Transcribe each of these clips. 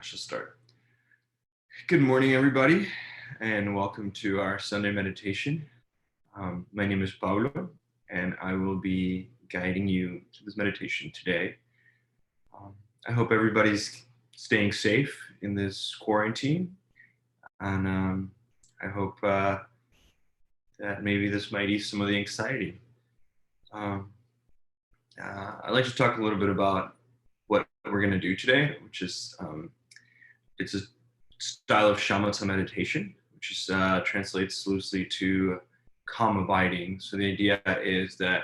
I shall start. Good morning, everybody, and welcome to our Sunday meditation. My name is Paolo, and I will be guiding you to this meditation today. Um, I hope everybody's staying safe in this quarantine, and I hope that maybe this might ease some of the anxiety. Um, I'd like to talk a little bit about what we're going to do today, which is it's a style of shamatha meditation, which is translates loosely to calm abiding. So the idea is that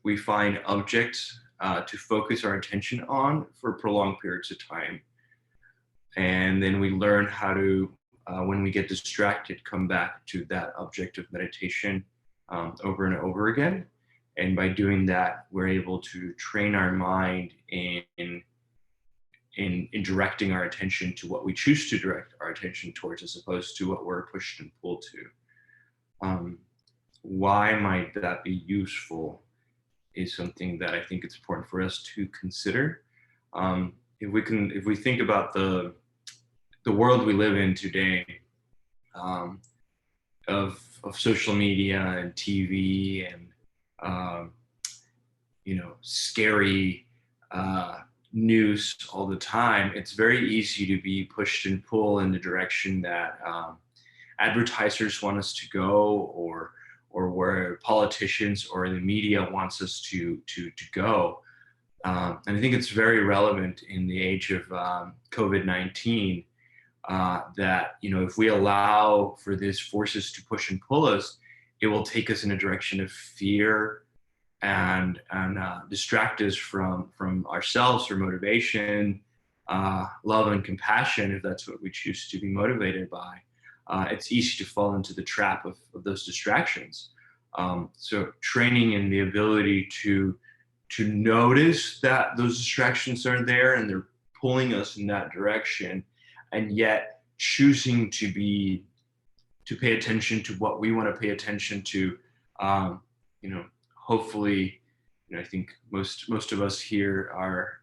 we find objects to focus our attention on for prolonged periods of time, and then we learn how to, when we get distracted, come back to that object of meditation over and over again. And by doing that, we're able to train our mind in directing our attention to what we choose to direct our attention towards, as opposed to what we're pushed and pulled to. Why might that be useful is something that I think it's important for us to consider. If we think about the world we live in today, um, of social media and TV and scary news all the time, it's very easy to be pushed and pulled in the direction that advertisers want us to go, or where politicians or the media wants us to go. And I think it's very relevant in the age of COVID-19, that if we allow for these forces to push and pull us, it will take us in a direction of fear and distract us from ourselves or motivation, love and compassion, if that's what we choose to be motivated by. It's easy to fall into the trap of those distractions. So training in the ability to notice that those distractions are there and they're pulling us in that direction, and yet choosing to pay attention to what we want to pay attention to. Hopefully, I think most of us here are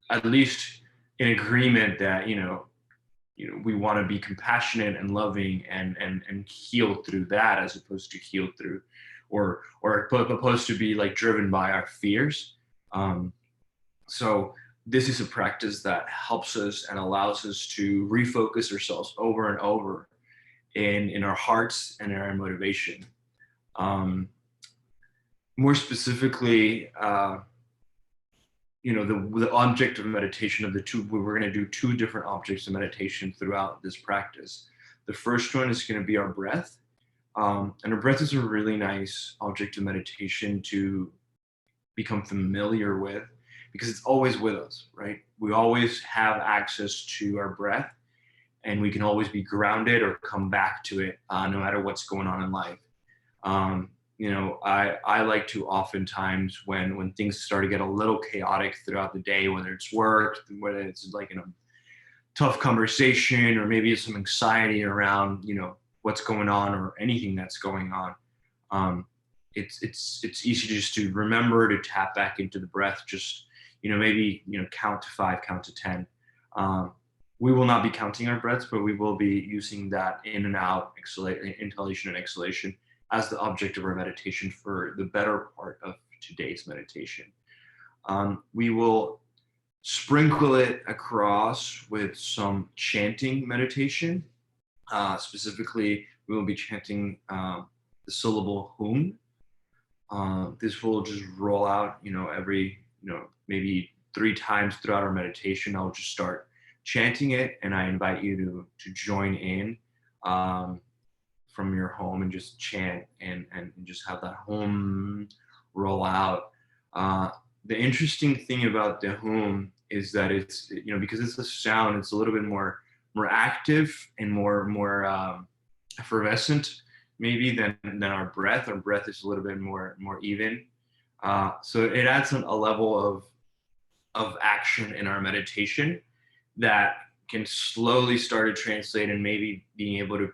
at least in agreement that we want to be compassionate and loving and healed through that, as opposed to healed through or opposed to be like driven by our fears. So this is a practice that helps us and allows us to refocus ourselves over and over in our hearts and in our motivation. More specifically, the object of meditation of the two, we're going to do two different objects of meditation throughout this practice. The first one is going to be our breath. And our breath is a really nice object of meditation to become familiar with, because it's always with us, right? We always have access to our breath, and we can always be grounded or come back to it, no matter what's going on in life. I like to oftentimes, when things start to get a little chaotic throughout the day, whether it's work, whether it's like in a tough conversation, or maybe some anxiety around, what's going on or anything that's going on. It's easy just to remember to tap back into the breath. Just, maybe, count to 5, count to 10. We will not be counting our breaths, but we will be using that in and out, inhalation and exhalation, as the object of our meditation for the better part of today's meditation. We will sprinkle it across with some chanting meditation. Specifically, we will be chanting the syllable hum. This will just roll out, every, maybe 3 times throughout our meditation. I'll just start chanting it, and I invite you to join in from your home and just chant and just have that hum roll out. The interesting thing about the hum is that it's, because it's a sound, it's a little bit more active and more effervescent maybe than our breath. Our breath is a little bit more even. So it adds a level of action in our meditation that can slowly start to translate, and maybe being able to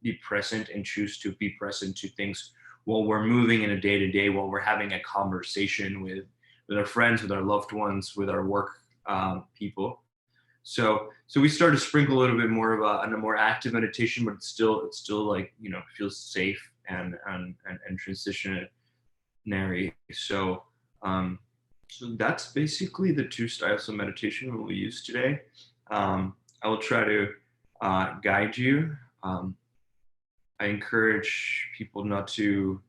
be present and choose to be present to things while we're moving in a day-to-day, while we're having a conversation with our friends, with our loved ones, with our work people. So we start to sprinkle a little bit more of a more active meditation, but it's still like feels safe and transitionary. So um, so that's basically the two styles of meditation we'll use today. I will try to guide you. Um, I encourage people not to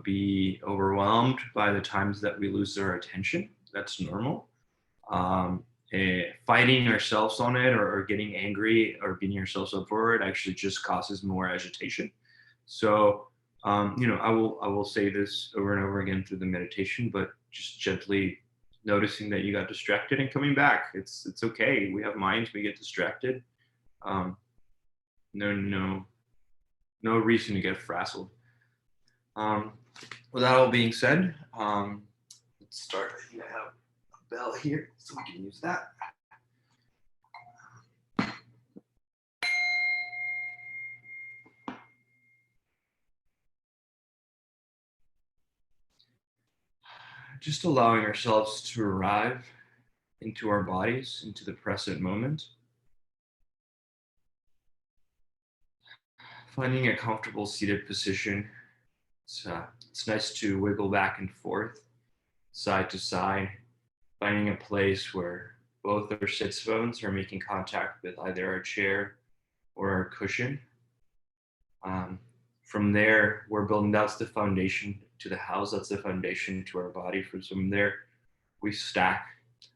be overwhelmed by the times that we lose our attention. That's normal. um, Fighting ourselves on it, or getting angry or beating ourselves up for it actually just causes more agitation. So, I will say this over and over again through the meditation, but just gently noticing that you got distracted and coming back. It's okay. We have minds. We get distracted. Um, no reason to get frazzled. Um, with that all being said, let's start. I think I have a bell here, so we can use that. Just allowing ourselves to arrive into our bodies, into the present moment, finding a comfortable seated position. It's nice to wiggle back and forth, side to side, finding a place where both our sits bones are making contact with either our chair or our cushion. Um, from there, we're building, that's the foundation to the house, that's the foundation to our body. From there, we stack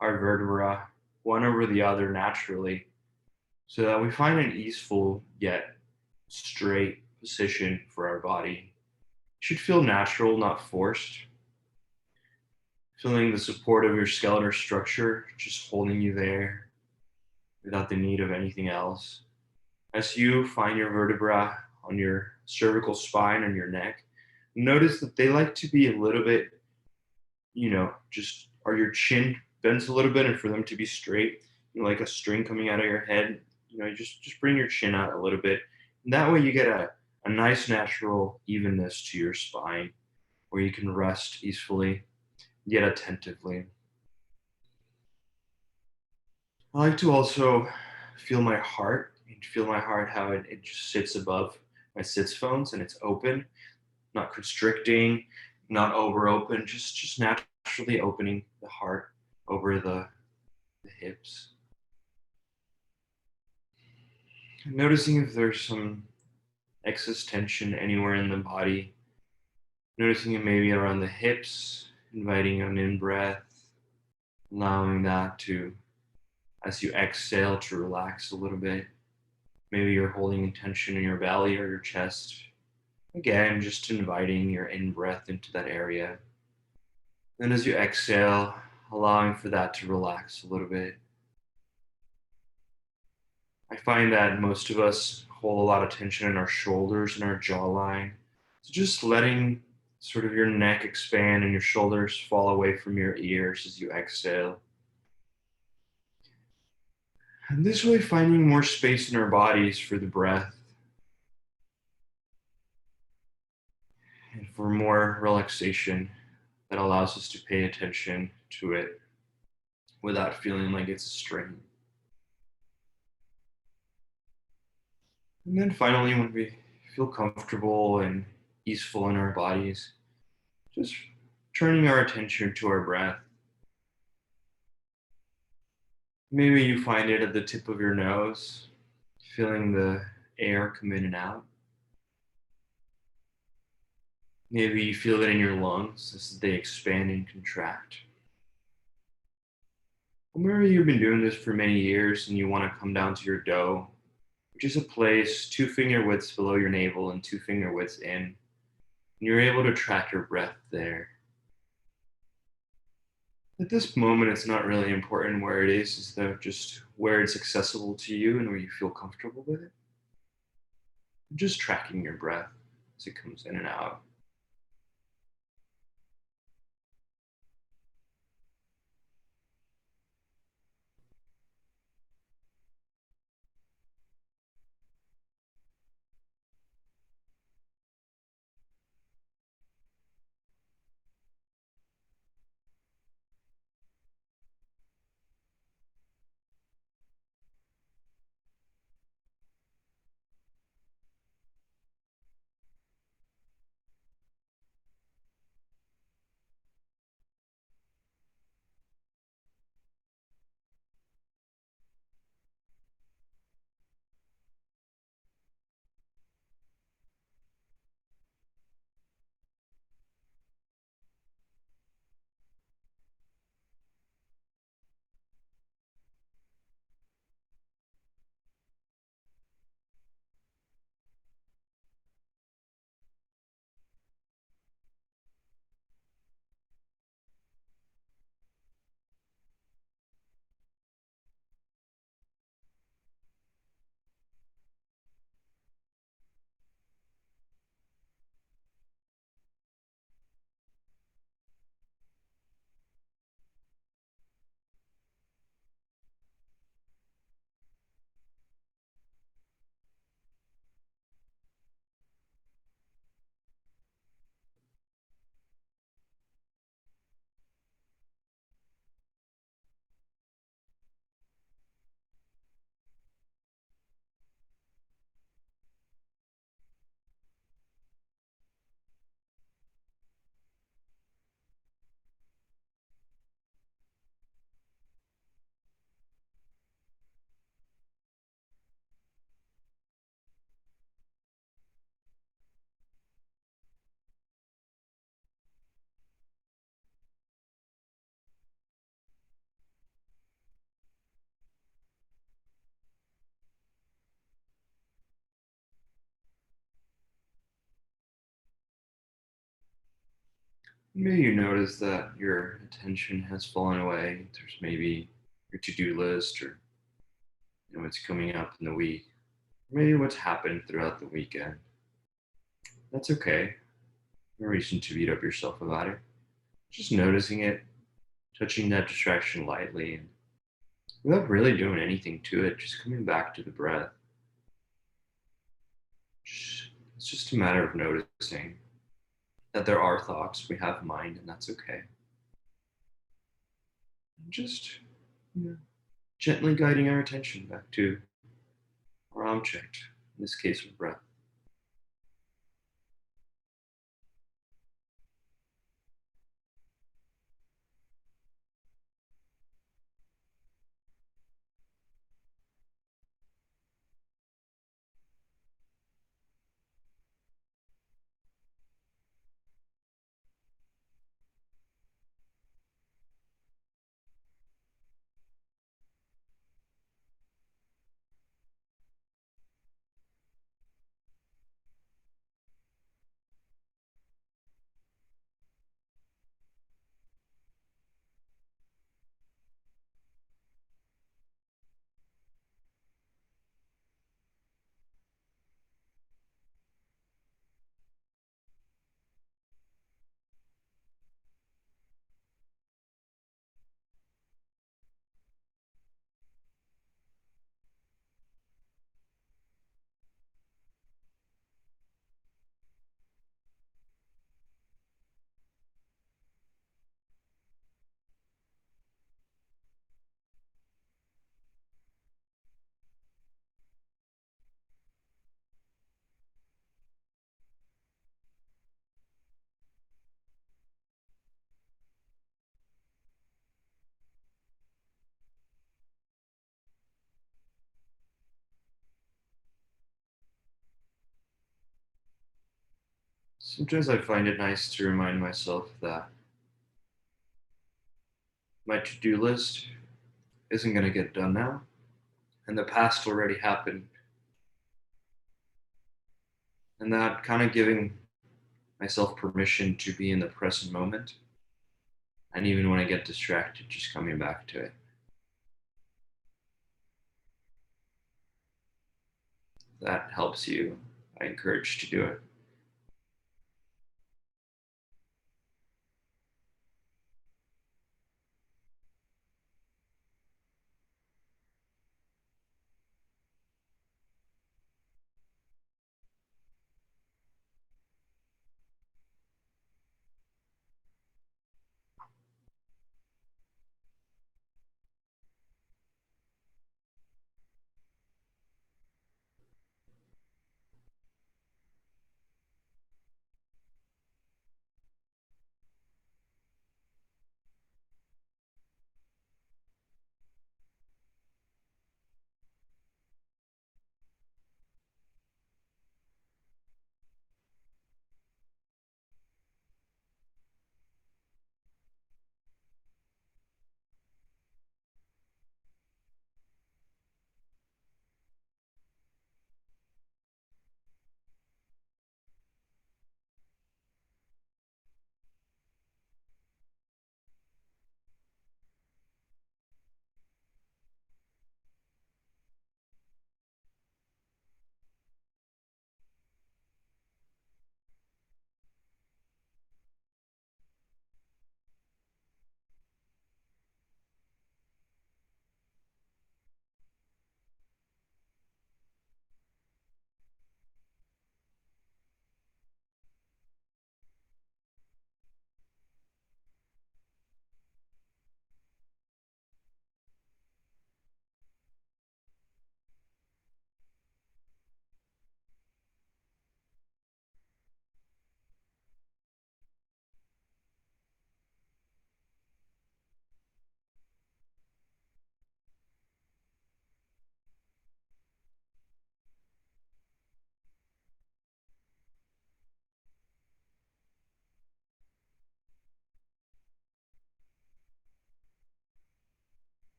our vertebra one over the other naturally so that we find an easeful yet straight position for our body. It should feel natural, not forced. Feeling the support of your skeletal structure just holding you there without the need of anything else. As you find your vertebra on your cervical spine and your neck, notice that they like to be a little bit, just, or your chin bends a little bit, and for them to be straight, like a string coming out of your head, just bring your chin out a little bit. And that way you get a nice natural evenness to your spine where you can rest easily yet attentively. I like to also feel my heart, and feel my heart how it just sits above my sits bones, and it's open, not constricting, not over open, just naturally opening the heart over the hips. Noticing if there's some excess tension anywhere in the body. Noticing it maybe around the hips, inviting an in breath, allowing that to, as you exhale, to relax a little bit. Maybe you're holding tension in your belly or your chest. Again, just inviting your in breath into that area. Then as you exhale, allowing for that to relax a little bit. I find that most of us hold a lot of tension in our shoulders and our jawline. So just letting sort of your neck expand and your shoulders fall away from your ears as you exhale. And this way, finding more space in our bodies for the breath and for more relaxation that allows us to pay attention to it without feeling like it's a strain. And then finally, when we feel comfortable and easeful in our bodies, just turning our attention to our breath. Maybe you find it at the tip of your nose, feeling the air come in and out. Maybe you feel it in your lungs as they expand and contract. Or maybe you've been doing this for many years and you want to come down to your dough, which is a place 2 finger widths below your navel and 2 finger widths in. And you're able to track your breath there. At this moment, it's not really important where it is though just where it's accessible to you and where you feel comfortable with it. Just tracking your breath as it comes in and out. Maybe you notice that your attention has fallen away. There's maybe your to-do list or what's coming up in the week. Maybe what's happened throughout the weekend. That's okay. No reason to beat up yourself about it. Just noticing it, touching that distraction lightly, and without really doing anything to it, just coming back to the breath. It's just a matter of noticing that there are thoughts, we have mind, and that's okay. And just gently guiding our attention back to our object, in this case, our breath. Sometimes I find it nice to remind myself that my to do list isn't going to get done now, and the past already happened, and that kind of giving myself permission to be in the present moment, and even when I get distracted, just coming back to it. That helps you. I encourage to do it.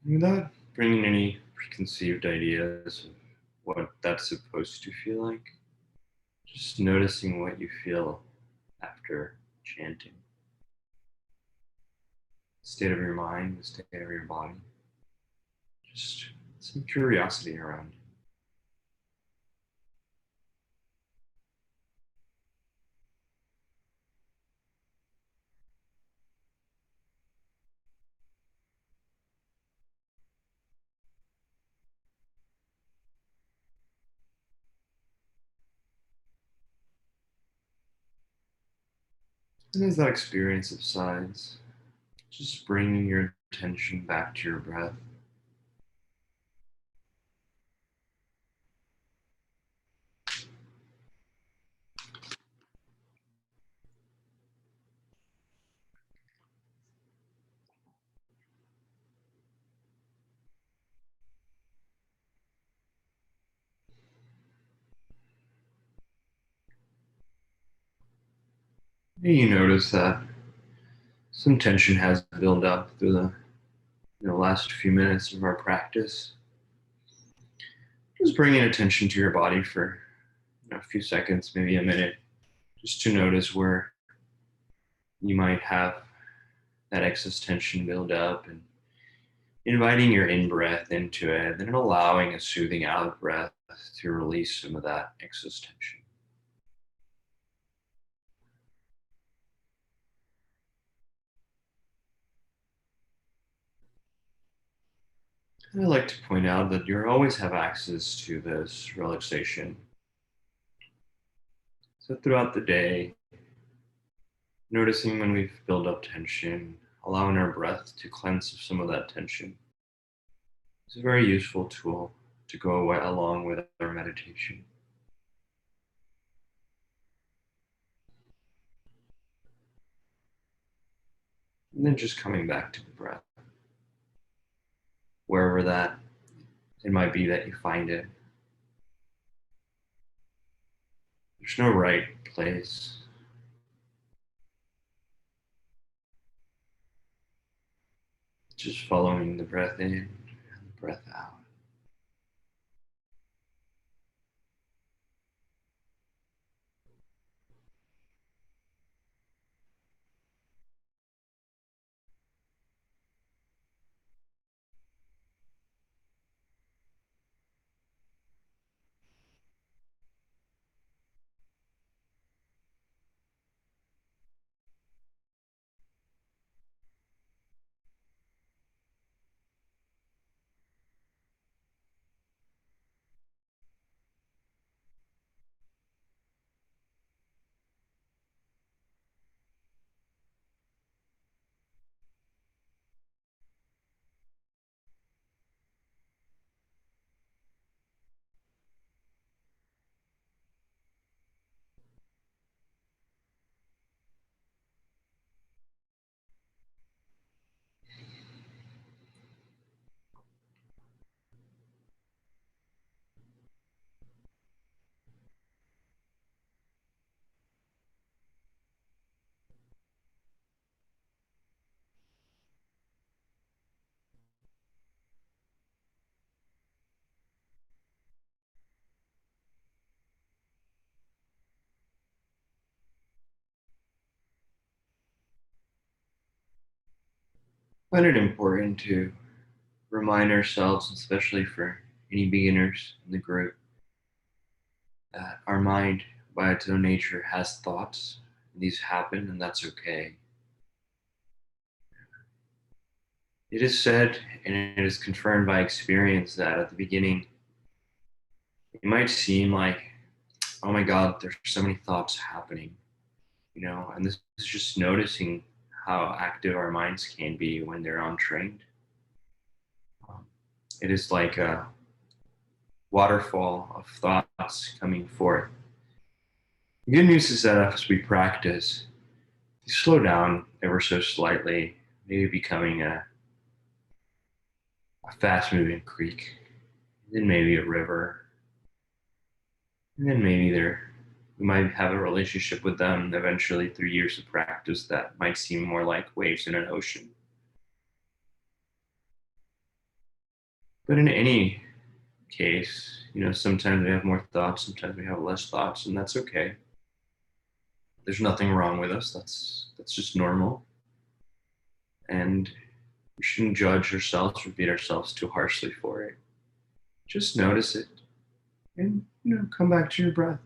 Without bringing any preconceived ideas of what that's supposed to feel like, just noticing what you feel after chanting. State of your mind, the state of your body. Just some curiosity around it. And as that experience subsides, just bringing your attention back to your breath. And you notice that some tension has built up through the last few minutes of our practice. Just bringing attention to your body for a few seconds, maybe a minute, just to notice where you might have that excess tension build up and inviting your in breath into it, then allowing a soothing out breath to release some of that excess tension. And I like to point out that you always have access to this relaxation. So throughout the day, noticing when we've built up tension, allowing our breath to cleanse some of that tension. It's a very useful tool to go away along with our meditation. And then just coming back to the breath, wherever that it might be that you find it. There's no right place. Just following the breath in and the breath out. find it important to remind ourselves, especially for any beginners in the group, that our mind, by its own nature, has thoughts. These happen, and that's okay. It is said, and it is confirmed by experience, that at the beginning, it might seem like, oh my God, there's so many thoughts happening, and this is just noticing how active our minds can be when they're untrained. Um, it is like a waterfall of thoughts coming forth. The good news is that as we practice, you slow down ever so slightly, maybe becoming a fast moving creek, then maybe a river, and then maybe we might have a relationship with them eventually through years of practice that might seem more like waves in an ocean. But in any case, sometimes we have more thoughts, sometimes we have less thoughts, and that's okay. There's nothing wrong with us. That's just normal. And we shouldn't judge ourselves or beat ourselves too harshly for it. Just notice it and come back to your breath.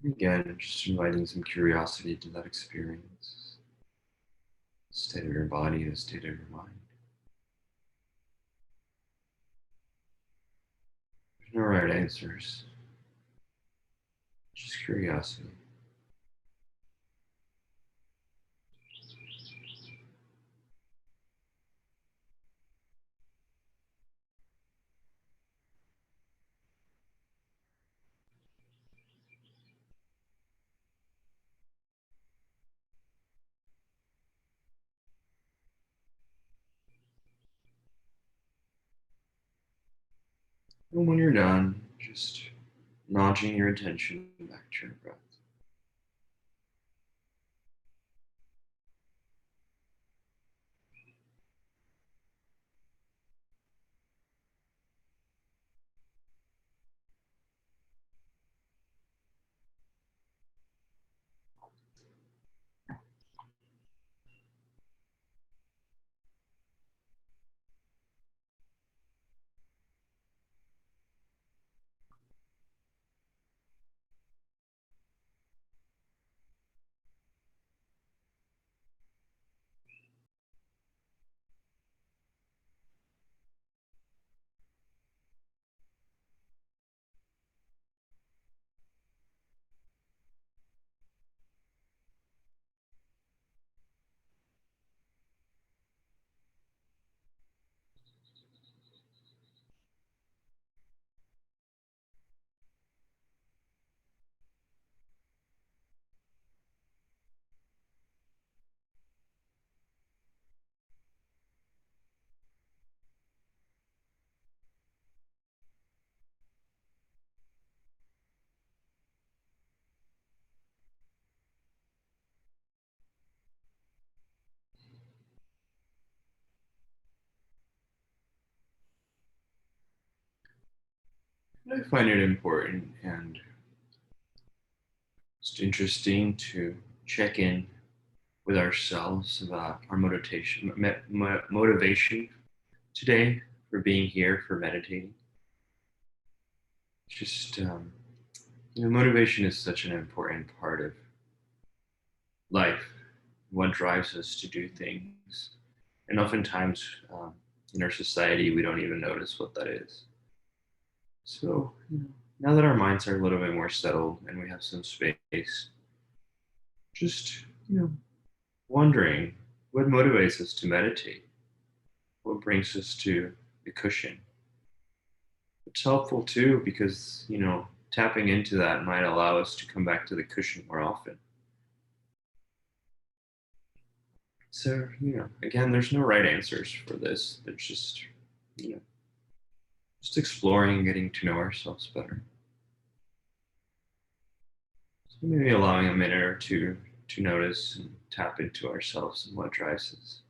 Again, just inviting some curiosity to that experience, state of your body, the state of your mind. There's no right answers, just curiosity. And when you're done, just nudging your attention back to your breath. And I find it important and it's interesting to check in with ourselves about our motivation today for being here for meditating. Just motivation is such an important part of life, what drives us to do things, and oftentimes in our society we don't even notice what that is. So now that our minds are a little bit more settled and we have some space, just wondering what motivates us to meditate, what brings us to the cushion. It's helpful too because tapping into that might allow us to come back to the cushion more often. So again, there's no right answers for this. There's just you know just exploring and getting to know ourselves better. So maybe allowing a minute or two to notice and tap into ourselves and what drives us.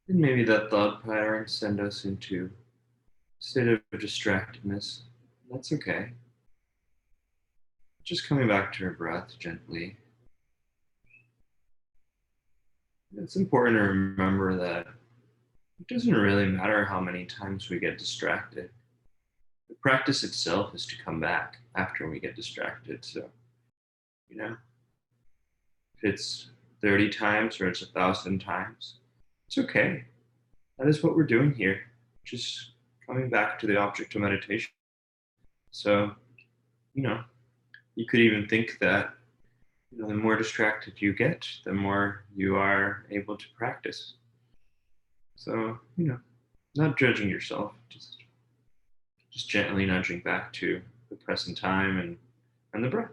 And maybe that thought pattern send us into a state of distractedness. That's okay. Just coming back to our breath gently. It's important to remember that it doesn't really matter how many times we get distracted. The practice itself is to come back after we get distracted. So, you know, if it's 30 times or it's 1,000 times, it's okay. That is what we're doing here. Just coming back to the object of meditation. So, you know, you could even think that the more distracted you get, the more you are able to practice. So, not judging yourself, just gently nudging back to the present time and the breath.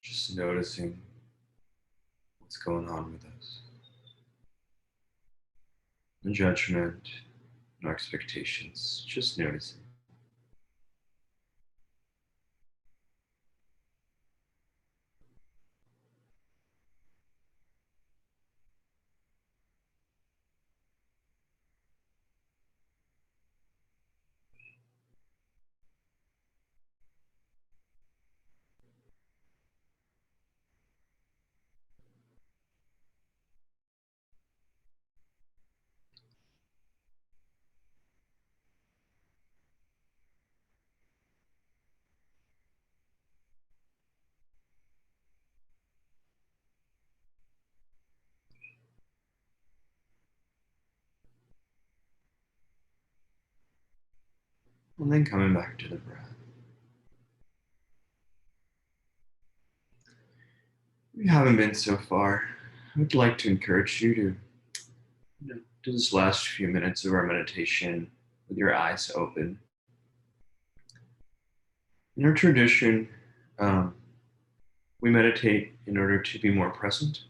Just noticing what's going on with us. No judgment, no expectations, just noticing. And then coming back to the breath. We haven't been so far. I would like to encourage you to do this last few minutes of our meditation with your eyes open. In our tradition, um, we meditate in order to be more present,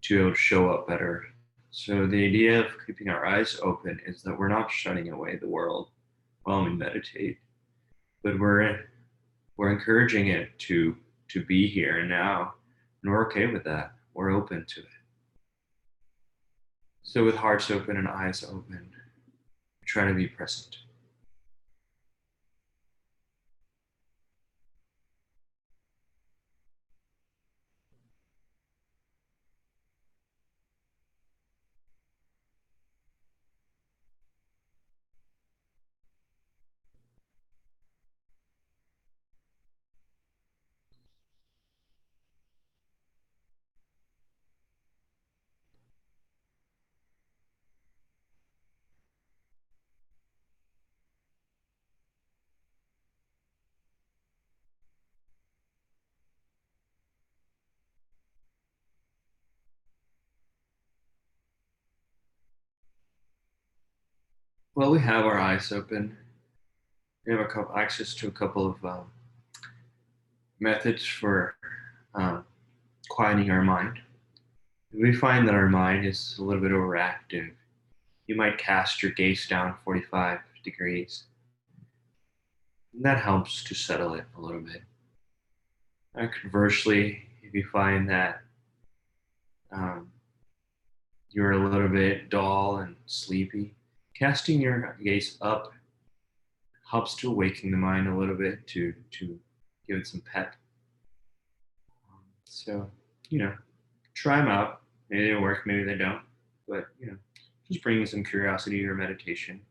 to be able to show up better. So the idea of keeping our eyes open is that we're not shutting away the world while we meditate, but we're encouraging it to be here and now, and we're okay with that. We're open to it. So with hearts open and eyes open, try to be present. Well, we have our eyes open. We have access to a couple of methods for um, quieting our mind. If we find that our mind is a little bit overactive, you might cast your gaze down 45 degrees. And that helps to settle it a little bit. Conversely, if you find that um, you're a little bit dull and sleepy, casting your gaze up helps to awaken the mind a little bit to give it some pep. So, you know, try them out. Maybe they work, maybe they don't. But, just bringing some curiosity to your meditation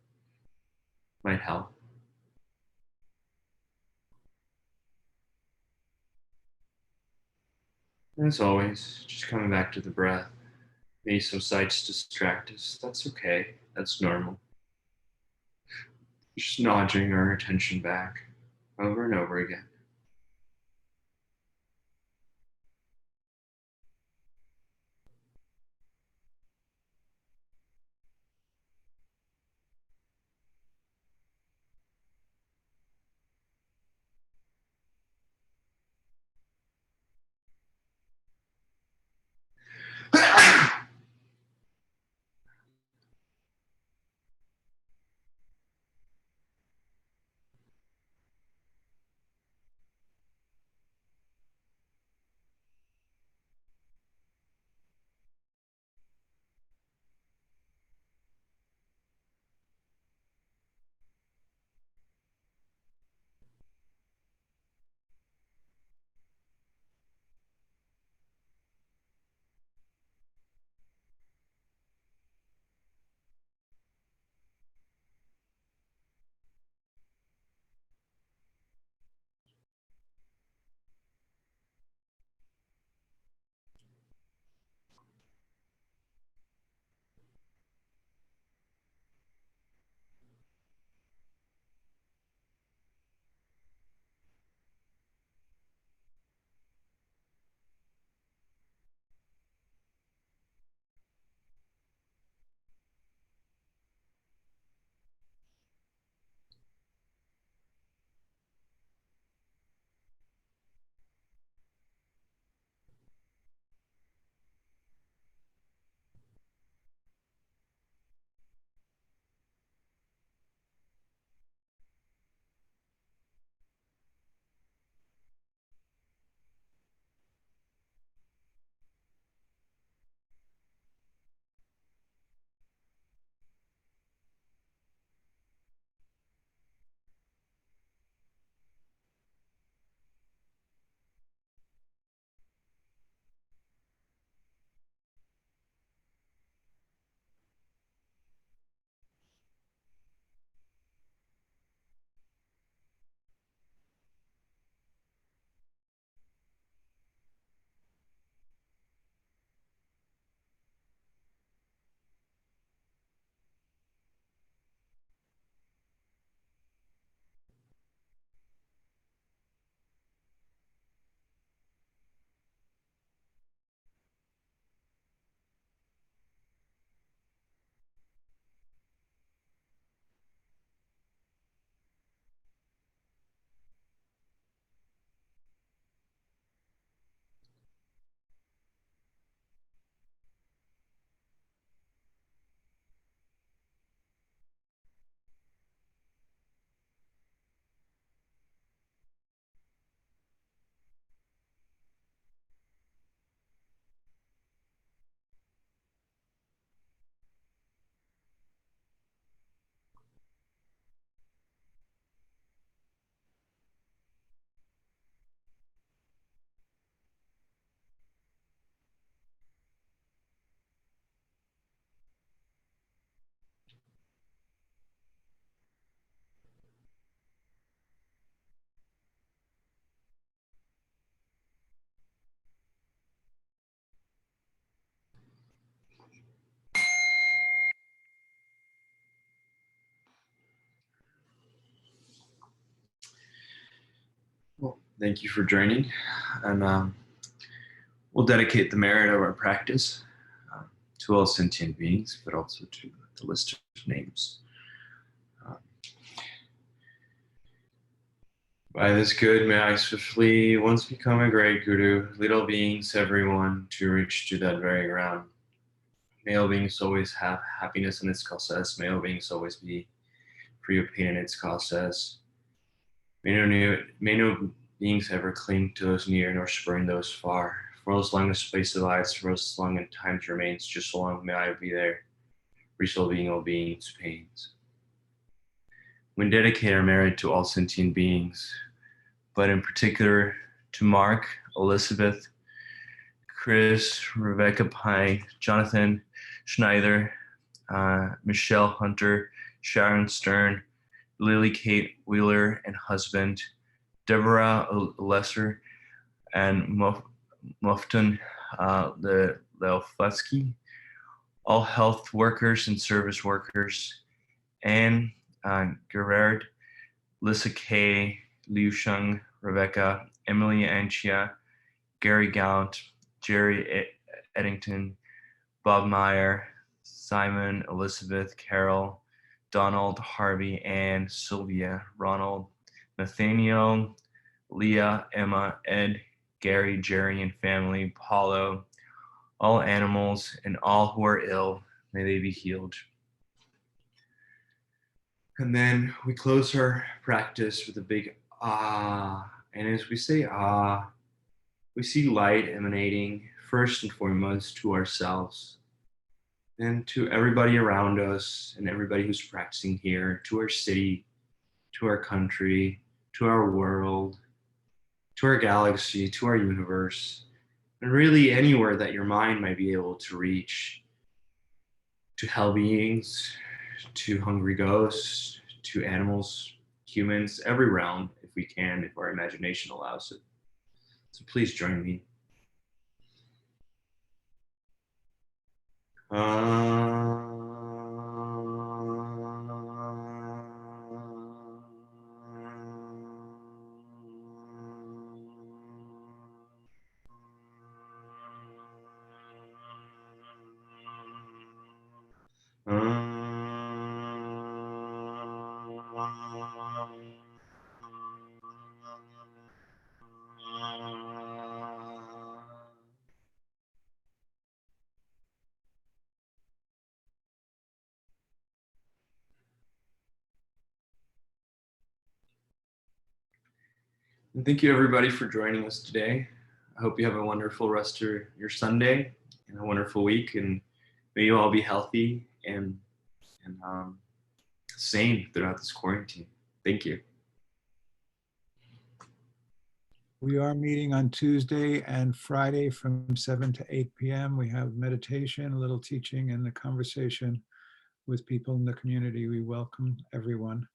might help. And as always, just coming back to the breath. Maybe some sights distract us. That's okay. That's normal. Just nudging our attention back over and over again. Thank you for joining. And we'll dedicate the merit of our practice to all sentient beings, but also to the list of names. By this good, may I swiftly once become a great guru, lead all beings, everyone, to reach to that very ground. May all beings always have happiness in its causes. May all beings always be free of pain in its causes. May no beings ever cling to those near, nor spurn those far. For as long as space divides, for as long as time remains, just so long may I be there, resolving all beings' pains. We dedicate our merit to all sentient beings, but in particular to Mark, Elizabeth, Chris, Rebecca Pye, Jonathan Schneider, Michelle Hunter, Sharon Stern, Lily Kate Wheeler and husband, Deborah Lesser, and Mufton Leofleski, all health workers and service workers, Anne Gerard, Lisa Kay, Liu Sheng, Rebecca, Emily Anchia, Gary Gallant, Jerry Eddington, Bob Meyer, Simon, Elizabeth, Carol, Donald, Harvey, Anne, Sylvia, Ronald, Nathaniel, Leah, Emma, Ed, Gary, Jerry, and family, Paolo, all animals, and all who are ill, may they be healed. And then we close our practice with a big ah. And as we say ah, we see light emanating first and foremost to ourselves and to everybody around us and everybody who's practicing here, to our city, to our country, to our world, to our galaxy, to our universe, and really anywhere that your mind might be able to reach, to hell beings, to hungry ghosts, to animals, humans, every realm, if we can, if our imagination allows it. So please join me. And thank you everybody for joining us today. I hope you have a wonderful rest of your Sunday and a wonderful week, and may you all be healthy and sane throughout this quarantine. Thank you. We are meeting on Tuesday and Friday from 7 to 8 p.m. We have meditation, a little teaching, and the conversation with people in the community. We welcome everyone.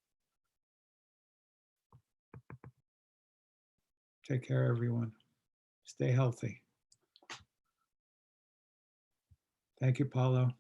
Take care, everyone. Stay healthy. Thank you, Paolo.